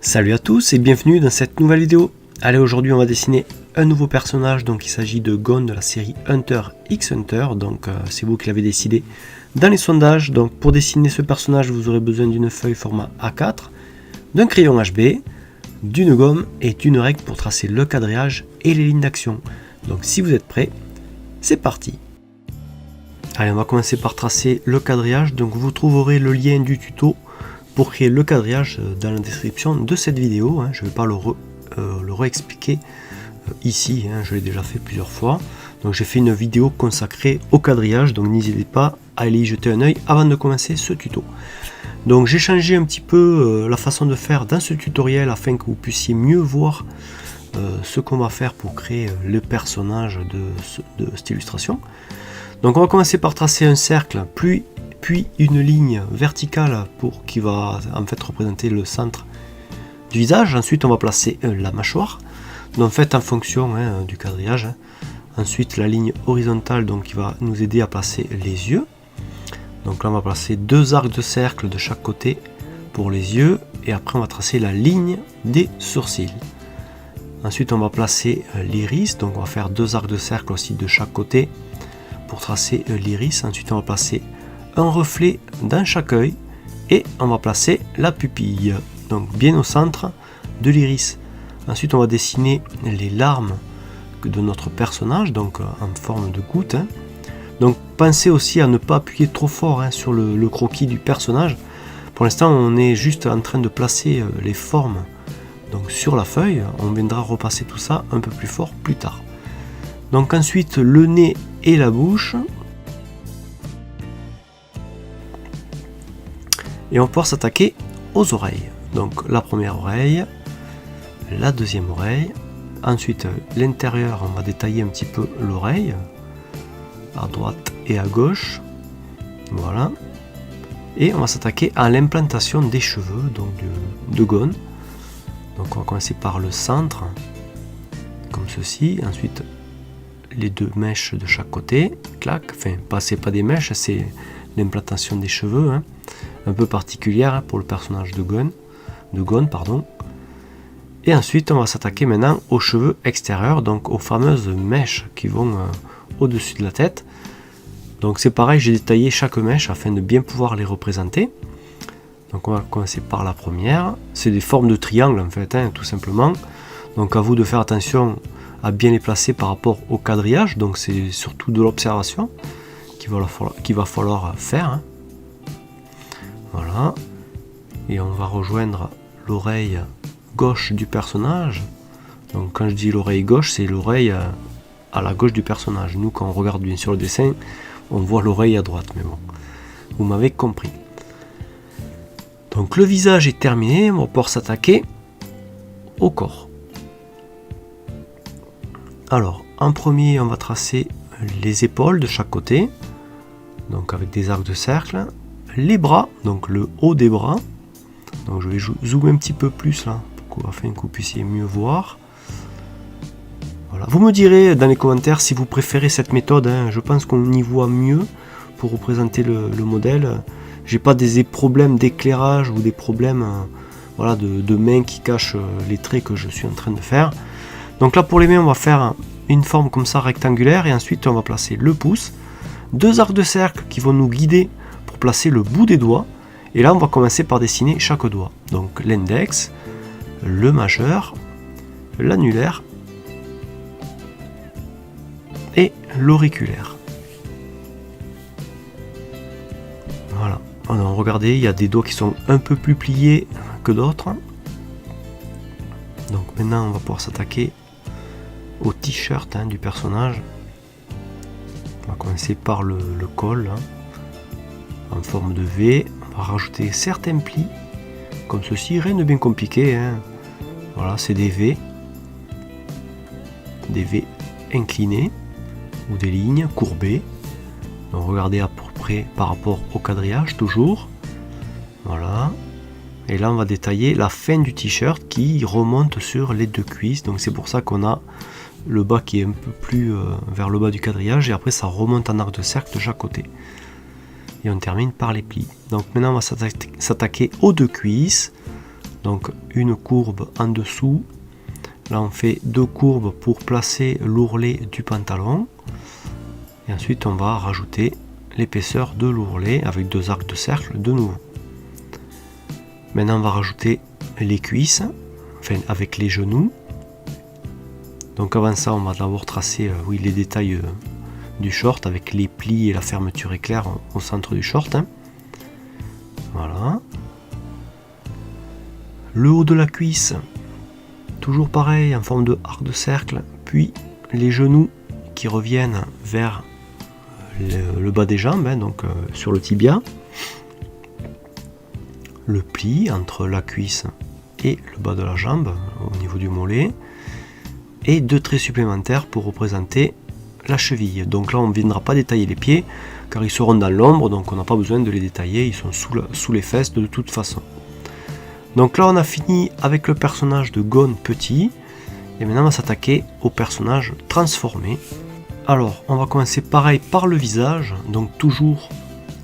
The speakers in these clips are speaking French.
Salut à tous et bienvenue dans cette nouvelle vidéo. Allez, aujourd'hui on va dessiner un nouveau personnage, donc il s'agit de Gon de la série Hunter x Hunter, donc c'est vous qui l'avez décidé dans les sondages. Donc pour dessiner ce personnage vous aurez besoin d'une feuille format A4, d'un crayon HB, d'une gomme et d'une règle pour tracer le quadrillage et les lignes d'action. Donc si vous êtes prêts, c'est parti. Allez, on va commencer par tracer le quadrillage, donc vous trouverez le lien du tuto pour créer le quadrillage dans la description de cette vidéo. Je ne vais pas le réexpliquer ici, je l'ai déjà fait plusieurs fois. Donc j'ai fait une vidéo consacrée au quadrillage, donc n'hésitez pas à aller y jeter un œil avant de commencer ce tuto. Donc j'ai changé un petit peu la façon de faire dans ce tutoriel afin que vous puissiez mieux voir ce qu'on va faire pour créer le personnage de cette illustration. Donc on va commencer par tracer un cercle, puis une ligne verticale qui va en fait représenter le centre du visage. Ensuite on va placer la mâchoire, donc faites en fonction du quadrillage. Ensuite la ligne horizontale donc qui va nous aider à placer les yeux. Donc là on va placer deux arcs de cercle de chaque côté pour les yeux, et après on va tracer la ligne des sourcils. Ensuite on va placer l'iris, donc on va faire deux arcs de cercle aussi de chaque côté pour tracer l'iris. Ensuite on va placer un reflet dans chaque œil et on va placer la pupille, donc bien au centre de l'iris. Ensuite on va dessiner les larmes de notre personnage, donc en forme de goutte. Donc pensez aussi à ne pas appuyer trop fort sur le croquis du personnage. Pour l'instant on est juste en train de placer les formes donc sur la feuille. On viendra repasser tout ça un peu plus fort plus tard. Donc ensuite le nez et la bouche. Et on va pouvoir s'attaquer aux oreilles. Donc la première oreille, la deuxième oreille. Ensuite l'intérieur, on va détailler un petit peu l'oreille, à droite et à gauche. Voilà. Et on va s'attaquer à l'implantation des cheveux, donc de Gon. Donc on va commencer par le centre, comme ceci. Ensuite les deux mèches de chaque côté, clac. Enfin, c'est pas des mèches, c'est l'implantation des cheveux, un peu particulière pour le personnage de Gon. Et ensuite on va s'attaquer maintenant aux cheveux extérieurs, donc aux fameuses mèches qui vont au-dessus de la tête. Donc c'est pareil, j'ai détaillé chaque mèche afin de bien pouvoir les représenter. Donc on va commencer par la première. C'est des formes de triangle en fait, tout simplement. Donc à vous de faire attention à bien les placer par rapport au quadrillage. Donc c'est surtout de l'observation qu'il va falloir faire. Voilà. Et on va rejoindre l'oreille gauche du personnage. Donc quand je dis l'oreille gauche, c'est l'oreille à la gauche du personnage. Nous, quand on regarde bien sûr le dessin, on voit l'oreille à droite, mais bon, vous m'avez compris. Donc le visage est terminé, on va pouvoir s'attaquer au corps. Alors, en premier, on va tracer les épaules de chaque côté, donc avec des arcs de cercle. Les bras, donc le haut des bras. Donc je vais zoomer un petit peu plus là, afin que vous puissiez mieux voir. Voilà. Vous me direz dans les commentaires si vous préférez cette méthode. Je pense qu'on y voit mieux pour représenter le modèle. J'ai pas des problèmes d'éclairage ou des problèmes de mains qui cachent les traits que je suis en train de faire. Donc là pour les mains on va faire une forme comme ça rectangulaire, et ensuite on va placer le pouce, deux arcs de cercle qui vont nous guider pour placer le bout des doigts. Et là on va commencer par dessiner chaque doigt. Donc l'index, le majeur, l'annulaire et l'auriculaire. Voilà. Alors regardez, il y a des doigts qui sont un peu plus pliés que d'autres. Donc maintenant on va pouvoir s'attaquer au t-shirt du personnage. On va commencer par le col en forme de V. On va rajouter certains plis comme ceci, rien de bien compliqué. Voilà, c'est des V inclinés ou des lignes courbées. Donc regardez à peu près par rapport au quadrillage toujours. Voilà. Et là on va détailler la fin du t-shirt qui remonte sur les deux cuisses. Donc c'est pour ça qu'on a le bas qui est un peu plus vers le bas du quadrillage, et après ça remonte en arc de cercle de chaque côté. Et on termine par les plis. Donc maintenant on va s'attaquer aux deux cuisses. Donc une courbe en dessous. Là on fait 2 courbes pour placer l'ourlet du pantalon. Et ensuite on va rajouter l'épaisseur de l'ourlet avec 2 arcs de cercle de nouveau. Maintenant on va rajouter les cuisses, enfin avec les genoux. Donc avant ça on va d'abord tracer les détails du short avec les plis et la fermeture éclair au centre du short. Voilà. Le haut de la cuisse, toujours pareil en forme de arc de cercle, puis les genoux qui reviennent vers le bas des jambes, donc sur le tibia. Le pli entre la cuisse et le bas de la jambe au niveau du mollet. Et 2 traits supplémentaires pour représenter la cheville. Donc là on ne viendra pas détailler les pieds car ils seront dans l'ombre, donc on n'a pas besoin de les détailler, ils sont sous les fesses de toute façon. Donc là on a fini avec le personnage de Gon petit, et maintenant on va s'attaquer au personnage transformé. Alors on va commencer pareil par le visage, donc toujours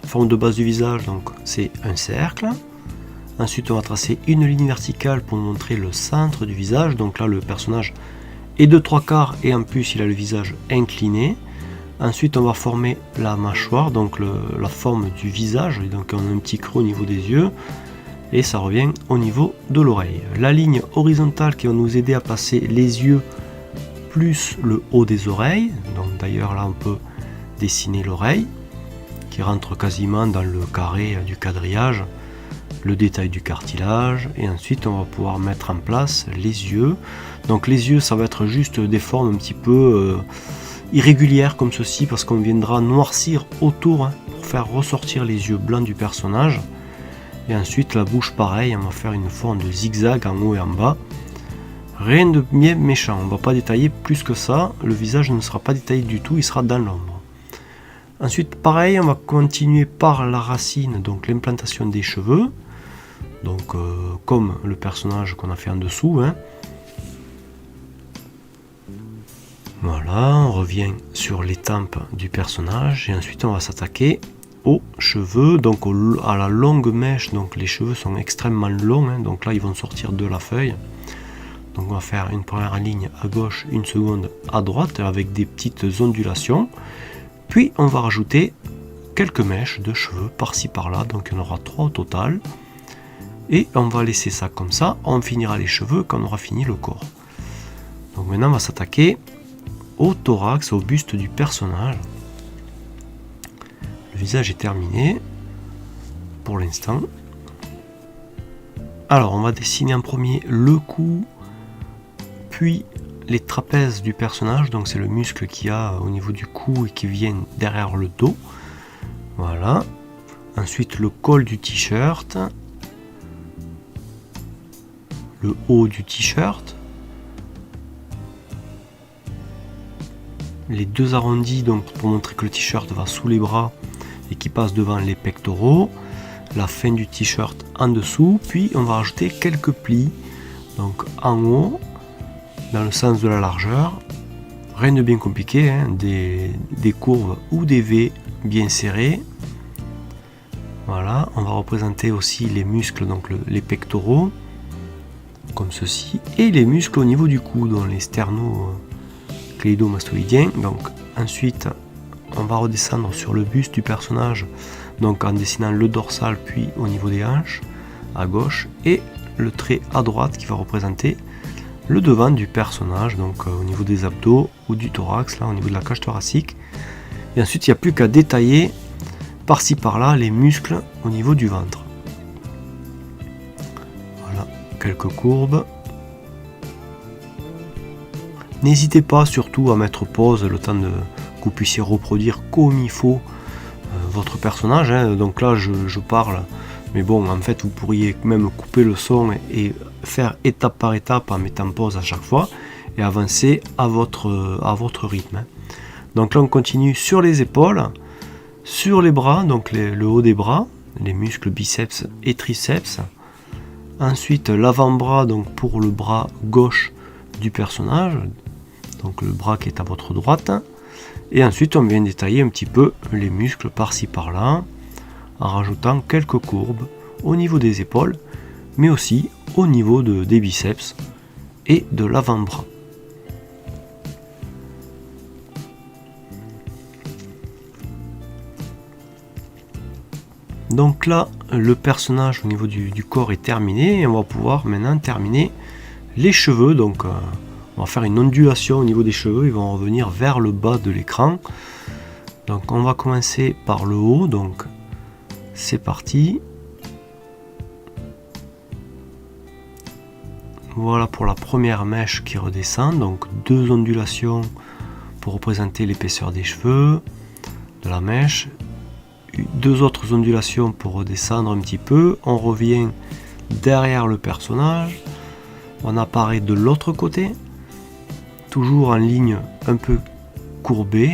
forme de base du visage, donc c'est un cercle. Ensuite on va tracer une ligne verticale pour montrer le centre du visage, donc là le personnage est de 3/4 et en plus il a le visage incliné. Ensuite on va former la mâchoire, donc la forme du visage, donc on a un petit creux au niveau des yeux. Et ça revient au niveau de l'oreille. La ligne horizontale qui va nous aider à passer les yeux plus le haut des oreilles. Donc d'ailleurs là on peut dessiner l'oreille qui rentre quasiment dans le carré du quadrillage, le détail du cartilage, et ensuite on va pouvoir mettre en place les yeux. Donc les yeux ça va être juste des formes un petit peu irrégulières comme ceci parce qu'on viendra noircir autour pour faire ressortir les yeux blancs du personnage. Et ensuite la bouche pareil, on va faire une forme de zigzag en haut et en bas. Rien de bien méchant, on ne va pas détailler plus que ça, le visage ne sera pas détaillé du tout, il sera dans l'ombre. Ensuite pareil, on va continuer par la racine, donc l'implantation des cheveux. Donc comme le personnage qu'on a fait en dessous. Voilà, on revient sur les tempes du personnage et ensuite on va s'attaquer aux cheveux, donc à la longue mèche. Donc les cheveux sont extrêmement longs, donc là ils vont sortir de la feuille. Donc on va faire une première ligne à gauche, une seconde à droite avec des petites ondulations, puis on va rajouter quelques mèches de cheveux par-ci par-là, donc il y en aura 3 au total, et on va laisser ça comme ça. On finira les cheveux quand on aura fini le corps. Donc maintenant on va s'attaquer au thorax, au buste du personnage. Le visage est terminé pour l'instant. Alors on va dessiner en premier le cou, puis les trapèzes du personnage, donc c'est le muscle qu'il y a au niveau du cou et qui vient derrière le dos. Voilà. Ensuite le col du t-shirt, le haut du t-shirt, les 2 arrondis, donc pour montrer que le t-shirt va sous les bras et qui passe devant les pectoraux, la fin du t-shirt en dessous, puis on va rajouter quelques plis, donc en haut, dans le sens de la largeur, rien de bien compliqué, des courbes ou des V bien serrés. Voilà, on va représenter aussi les muscles, donc les pectoraux, comme ceci, et les muscles au niveau du cou, dont les sternocléido-mastoïdiens. Donc ensuite, on va redescendre sur le buste du personnage, donc en dessinant le dorsal, puis au niveau des hanches, à gauche, et le trait à droite qui va représenter le devant du personnage, donc au niveau des abdos ou du thorax, là au niveau de la cage thoracique. Et ensuite, il n'y a plus qu'à détailler par-ci par-là les muscles au niveau du ventre. Voilà, quelques courbes. N'hésitez pas surtout à mettre pause le temps que vous puissiez reproduire comme il faut votre personnage. Donc là je parle, mais bon, en fait vous pourriez même couper le son et faire étape par étape en mettant pause à chaque fois et avancer à votre rythme. Donc là on continue sur les épaules, sur les bras, donc le haut des bras, les muscles biceps et triceps. Ensuite l'avant-bras, donc pour le bras gauche du personnage, donc le bras qui est à votre droite. Et ensuite on vient détailler un petit peu les muscles par-ci par-là en rajoutant quelques courbes au niveau des épaules, mais aussi au niveau des biceps et de l'avant-bras. Donc là, le personnage au niveau du corps est terminé et on va pouvoir maintenant terminer les cheveux. Donc on va faire une ondulation au niveau des cheveux, ils vont revenir vers le bas de l'écran. Donc on va commencer par le haut, donc c'est parti. Voilà pour la première mèche qui redescend, donc 2 ondulations pour représenter l'épaisseur des cheveux de la mèche. 2 autres ondulations pour redescendre un petit peu. On revient derrière le personnage. On apparaît de l'autre côté, toujours en ligne un peu courbée.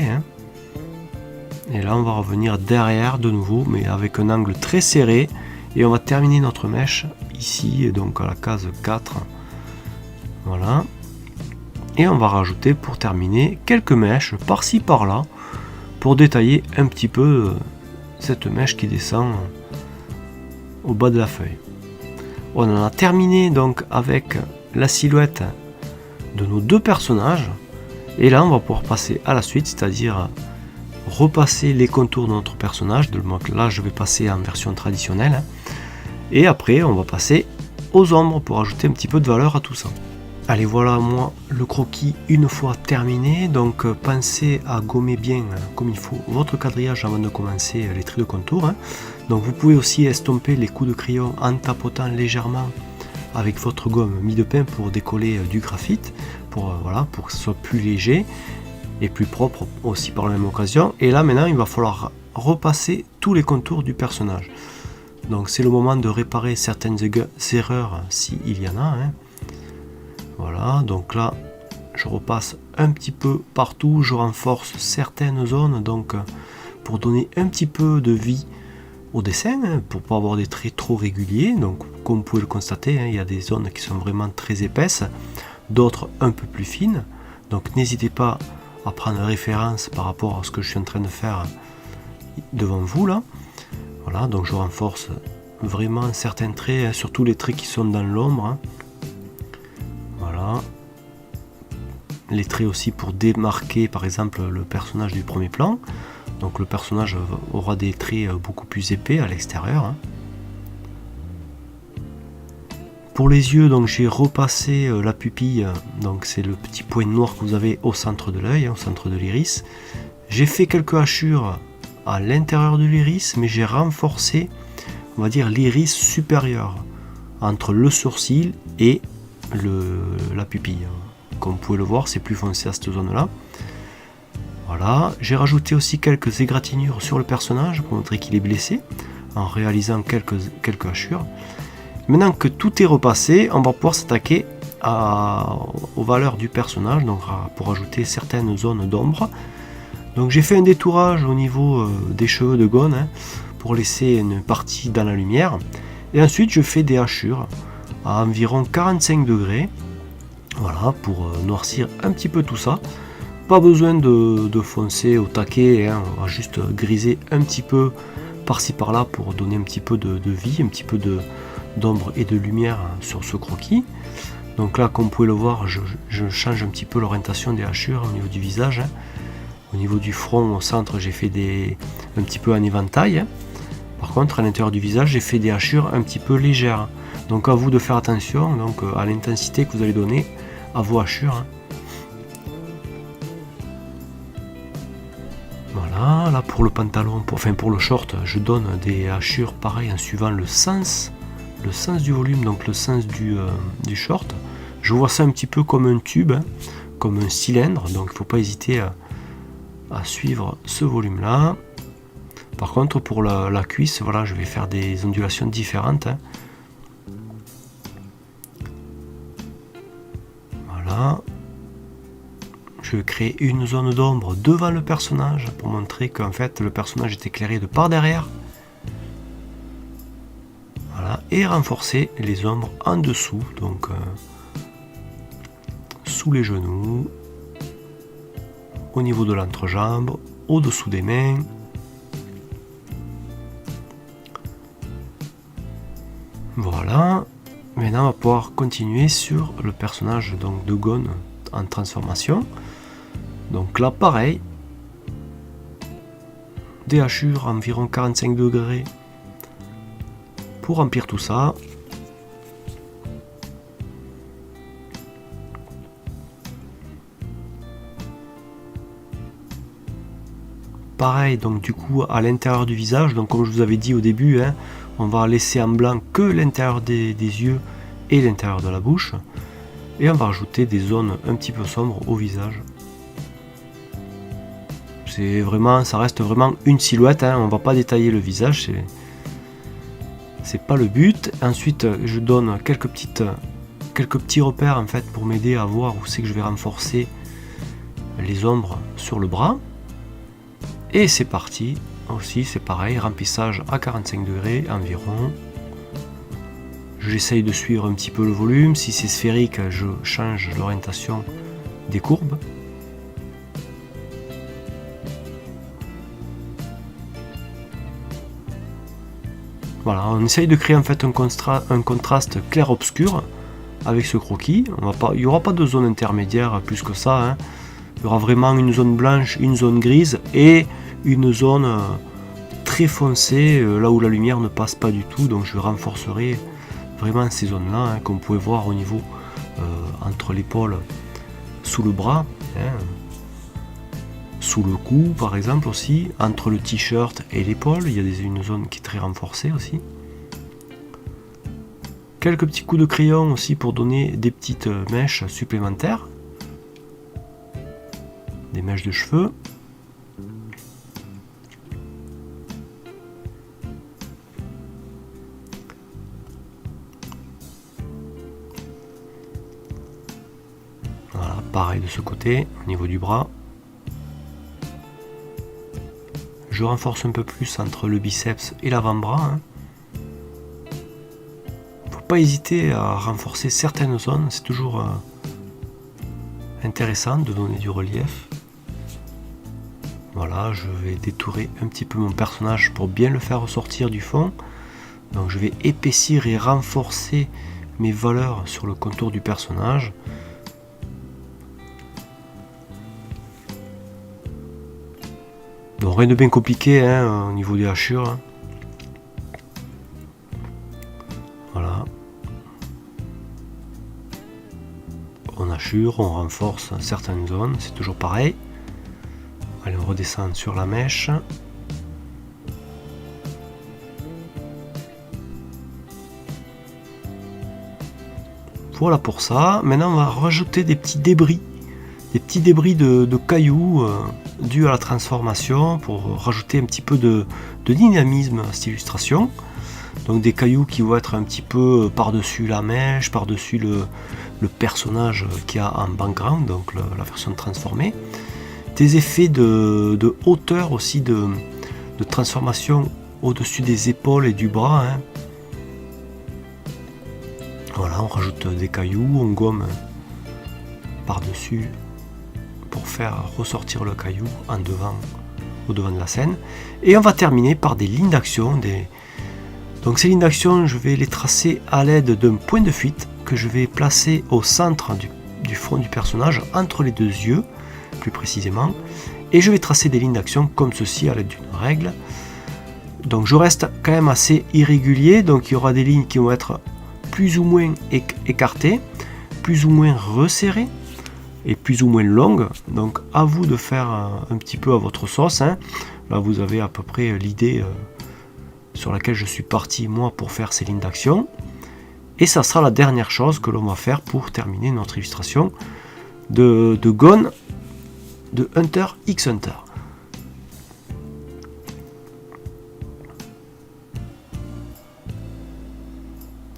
Et là, on va revenir derrière de nouveau, mais avec un angle très serré. Et on va terminer notre mèche ici, donc à la case 4. Voilà. Et on va rajouter pour terminer quelques mèches par-ci par-là pour détailler un petit peu cette mèche qui descend au bas de la feuille. On en a terminé donc avec la silhouette de nos 2 personnages. Et là, on va pouvoir passer à la suite, c'est-à-dire repasser les contours de notre personnage. Donc là, je vais passer en version traditionnelle. Et après, on va passer aux ombres pour ajouter un petit peu de valeur à tout ça. Allez, voilà moi le croquis une fois terminé. Donc pensez à gommer bien comme il faut votre quadrillage avant de commencer les traits de contour. Donc vous pouvez aussi estomper les coups de crayon en tapotant légèrement avec votre gomme mie de pain pour décoller du graphite, pour que ce soit plus léger et plus propre aussi par la même occasion. Et là maintenant il va falloir repasser tous les contours du personnage. Donc c'est le moment de réparer certaines erreurs s'il y en a. Voilà, donc là je repasse un petit peu partout, je renforce certaines zones donc pour donner un petit peu de vie au dessin, pour pas avoir des traits trop réguliers. Donc comme vous pouvez le constater, il y a des zones qui sont vraiment très épaisses, d'autres un peu plus fines. Donc n'hésitez pas à prendre référence par rapport à ce que je suis en train de faire devant vous là. Voilà, donc je renforce vraiment certains traits, surtout les traits qui sont dans l'ombre. Voilà. Les traits aussi pour démarquer par exemple le personnage du premier plan. Donc le personnage aura des traits beaucoup plus épais à l'extérieur. Pour les yeux, donc j'ai repassé la pupille, donc c'est le petit point noir que vous avez au centre de l'œil, au centre de l'iris. J'ai fait quelques hachures à l'intérieur de l'iris, mais j'ai renforcé, on va dire, l'iris supérieur entre le sourcil et la pupille. Comme vous pouvez le voir, c'est plus foncé à cette zone là. Voilà, j'ai rajouté aussi quelques égratignures sur le personnage pour montrer qu'il est blessé en réalisant quelques hachures. Maintenant que tout est repassé, on va pouvoir s'attaquer aux valeurs du personnage, donc pour ajouter certaines zones d'ombre. Donc j'ai fait un détourage au niveau des cheveux de Gon pour laisser une partie dans la lumière. Et ensuite je fais des hachures à environ 45 degrés, voilà, pour noircir un petit peu tout ça. Pas besoin de foncer au taquet, on va juste griser un petit peu par-ci par-là pour donner un petit peu de vie, un petit peu d'ombre et de lumière sur ce croquis. Donc là, comme vous pouvez le voir, je change un petit peu l'orientation des hachures au niveau du visage. Au niveau du front, au centre, j'ai fait un petit peu en éventail. Par contre, à l'intérieur du visage, j'ai fait des hachures un petit peu légères. Donc à vous de faire attention donc, à l'intensité que vous allez donner à vos hachures. Voilà, là pour le pantalon, pour le short, je donne des hachures pareil en suivant le sens du volume, donc le sens du short. Je vois ça un petit peu comme un tube, comme un cylindre, donc il ne faut pas hésiter à suivre ce volume là. Par contre pour la cuisse, voilà, je vais faire des ondulations différentes. Voilà. Je vais créer une zone d'ombre devant le personnage pour montrer qu'en fait le personnage est éclairé de par derrière. Voilà. Et renforcer les ombres en dessous, donc sous les genoux, au niveau de l'entrejambe, au-dessous des mains. Voilà. Mais maintenant on va pouvoir continuer sur le personnage donc, de Gon en transformation. Donc là pareil, des hachures environ 45 degrés pour remplir tout ça. Pareil, donc du coup à l'intérieur du visage, donc comme je vous avais dit au début, hein, on va laisser en blanc que l'intérieur des yeux et l'intérieur de la bouche. Et on va rajouter des zones un petit peu sombres au visage. C'est vraiment, ça reste vraiment une silhouette, hein, on va pas détailler le visage, c'est pas le but. Ensuite je donne quelques petits repères en fait pour m'aider à voir où c'est que je vais renforcer les ombres sur le bras. Et c'est parti, aussi c'est pareil, remplissage à 45 degrés environ. J'essaye de suivre un petit peu le volume, si c'est sphérique je change l'orientation des courbes. Voilà, on essaye de créer en fait un contraste clair-obscur avec ce croquis. Il n'y aura pas de zone intermédiaire plus que ça, hein. Il y aura vraiment une zone blanche, une zone grise et une zone très foncée, là où la lumière ne passe pas du tout. Donc je renforcerai vraiment ces zones-là, hein, comme vous pouvez voir au niveau entre l'épaule, sous le bras, hein, sous le cou par exemple aussi, entre le t-shirt et l'épaule, il y a une zone qui est très renforcée aussi. Quelques petits coups de crayon aussi pour donner des petites mèches supplémentaires. Des mèches de cheveux. Voilà, pareil de ce côté, au niveau du bras. Je renforce un peu plus entre le biceps et l'avant-bras. Hein. Faut pas hésiter à renforcer certaines zones, c'est toujours intéressant de donner du relief. Voilà, je vais détourer un petit peu mon personnage pour bien le faire ressortir du fond. Donc je vais épaissir et renforcer mes valeurs sur le contour du personnage. Donc rien de bien compliqué hein, au niveau des hachures. Hein. Voilà. On hachure, on renforce certaines zones, c'est toujours pareil. Allez, on redescend sur la mèche. Voilà pour ça. Maintenant, on va rajouter des petits débris. Des petits débris de cailloux dus à la transformation pour rajouter un petit peu de dynamisme à cette illustration. Donc des cailloux qui vont être un petit peu par-dessus la mèche, par-dessus le personnage qu'il y a en background, donc la version transformée. Des effets de hauteur aussi, de transformation au-dessus des épaules et du bras. Hein. Voilà, on rajoute des cailloux, on gomme par-dessus pour faire ressortir le caillou au devant de la scène. Et on va terminer par des lignes d'action. Donc ces lignes d'action, je vais les tracer à l'aide d'un point de fuite que je vais placer au centre du front du personnage, entre les deux yeux, plus précisément. Et je vais tracer des lignes d'action comme ceci à l'aide d'une règle. Donc je reste quand même assez irrégulier, donc il y aura des lignes qui vont être plus ou moins écartées, plus ou moins resserrées et plus ou moins longues. Donc à vous de faire un petit peu à votre sauce. Hein. Là vous avez à peu près l'idée sur laquelle je suis parti moi pour faire ces lignes d'action. Et ça sera la dernière chose que l'on va faire pour terminer notre illustration de Gon de Hunter x Hunter.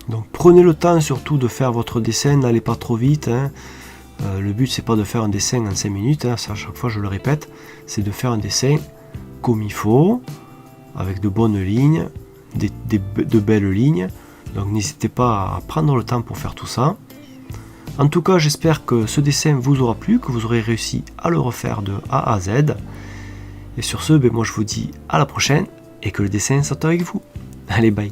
Donc prenez le temps surtout de faire votre dessin, n'allez pas trop vite. Hein. Le but c'est pas de faire un dessin en 5 minutes, hein. Ça, à chaque fois je le répète, c'est de faire un dessin comme il faut, avec de bonnes lignes, de belles lignes. Donc n'hésitez pas à prendre le temps pour faire tout ça. En tout cas, j'espère que ce dessin vous aura plu, que vous aurez réussi à le refaire de A à Z. Et sur ce, moi je vous dis à la prochaine et que le dessin soit avec vous. Allez, bye.